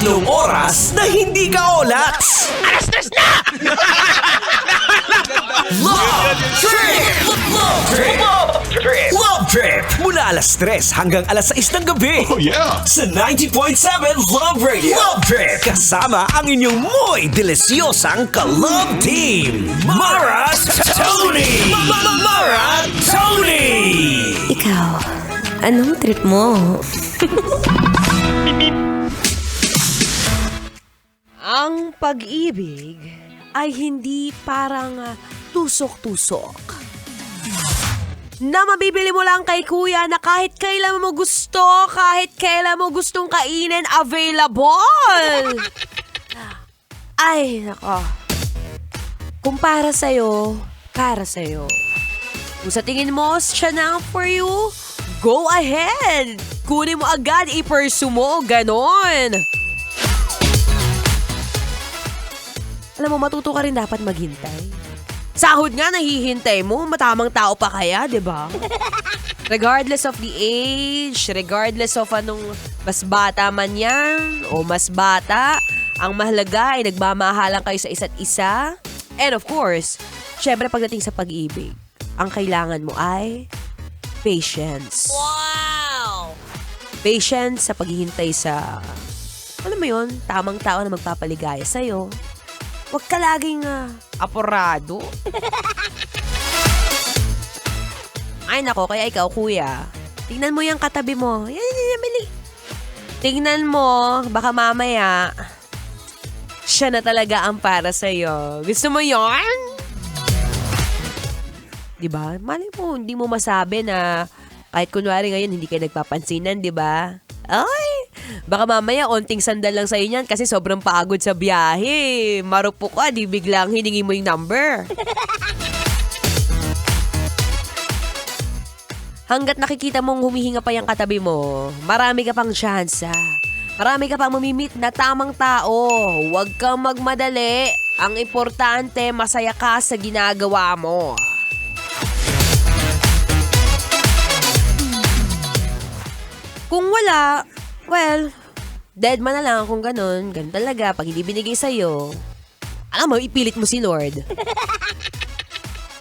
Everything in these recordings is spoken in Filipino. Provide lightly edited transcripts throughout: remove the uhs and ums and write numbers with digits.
3 oras na hindi ka olats. Alas 3 na! Love Trip! Love Trip! Love Trip! Mula alas 3 hanggang alas 6 ng gabi. Oh yeah! Sa 90.7 Love Radio. Love Trip! Kasama ang inyong muy delisyosang ka-love team. Mara Tony! Mara Tony! Ikaw, anong trip mo? Ang pag-ibig ay hindi parang tusok-tusok na mabibili mo lang kay kuya na kahit kailan mo gusto, kahit kailan mo gustong kainin, available. Ay, nako. Kung para sa'yo, para sa'yo. Kung sa tingin mo, siya na for you, go ahead. Kunin mo agad, i-pursue mo, ganon. Alam mo, matuto ka rin dapat maghintay. Sahod nga nahihintay mo, matamang tao pa kaya, di ba? Regardless of the age, regardless of anong mas bata man yan o mas bata, ang mahalaga ay nagmamahalan kayo sa isa't isa. And of course, syempre pagdating sa pag-ibig, ang kailangan mo ay patience. Wow! Patience sa paghihintay sa, alam mo yun, tamang tao na magpapaligaya sa'yo. Huwag ka laging apurado. Ay nako, kaya ikaw kuya, tingnan mo yung katabi mo. Yan, bili. Tingnan mo, baka mamaya, siya na talaga ang para sa'yo. Gusto mo yon? Diba? Mali mo, hindi mo masabi na kahit kunwari ngayon hindi kayo nagpapansinan, diba? Ay! Baka mamaya, onting sandal lang sa'yo niyan kasi sobrang pagod sa biyahe. Marupok ka, di biglang hiningi mo yung number. Hanggat nakikita mong humihinga pa yung katabi mo, marami ka pang tsansa. Marami ka pang mamimit na tamang tao. Huwag kang magmadali. Ang importante, masaya ka sa ginagawa mo. Kung wala, well, dead man na lang kung ganun. Ganun talaga. Pag hindi binigay sa'yo, alam mo, ipilit mo si Lord.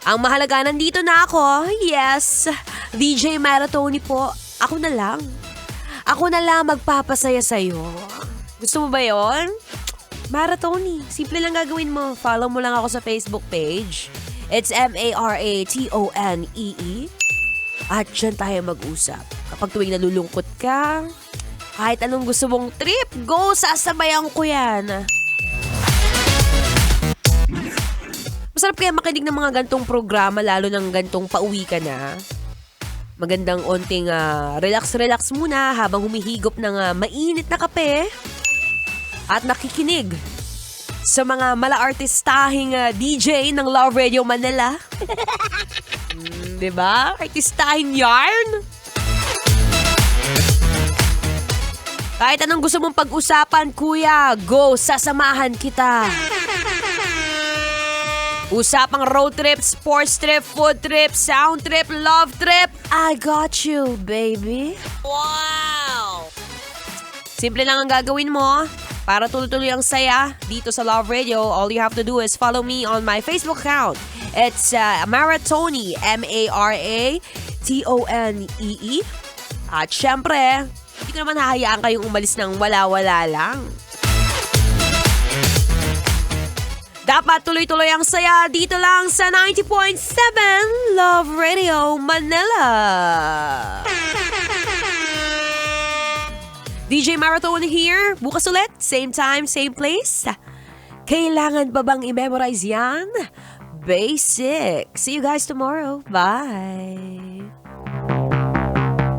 Ang mahalaga, nandito na ako. Yes, DJ Maratoni po. Ako na lang. Ako na lang magpapasaya sa'yo. Gusto mo ba yon? Maratoni. Simple lang gagawin mo. Follow mo lang ako sa Facebook page. It's Maratone. At dyan tayo mag-usap. Kapag tuwing nalulungkot ka, kahit anong gusto mong trip, go, sasabayan ko yan. Masarap kaya makinig ng mga gantong programa, lalo ng gantong pauwi ka na. Magandang onting relax-relax muna habang humihigop ng mainit na kape at nakikinig sa mga mala-artistahing DJ ng Love Radio Manila. Diba? Artistahing yarn. Kahit anong gusto mong pag-usapan, kuya, go, sasamahan kita. Usapang road trip, sports trip, food trip, sound trip, love trip, I got you, baby. Wow! Simple lang ang gagawin mo para tuloy-tuloy ang saya dito sa Love Radio. All you have to do is follow me on my Facebook account. It's Maratone, Maratone. At syempre, hindi ko naman hahayaan kayong umalis ng wala-wala lang. Dapat tuloy-tuloy ang saya dito lang sa 90.7 Love Radio Manila. DJ Maratone here. Bukas ulit. Same time, same place. Kailangan ba bang i-memorize yan? Basic. See you guys tomorrow. Bye.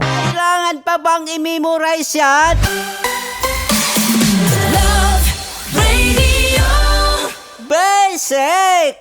Kailangan pa bang i-memorize yan? Love Radio. Basic!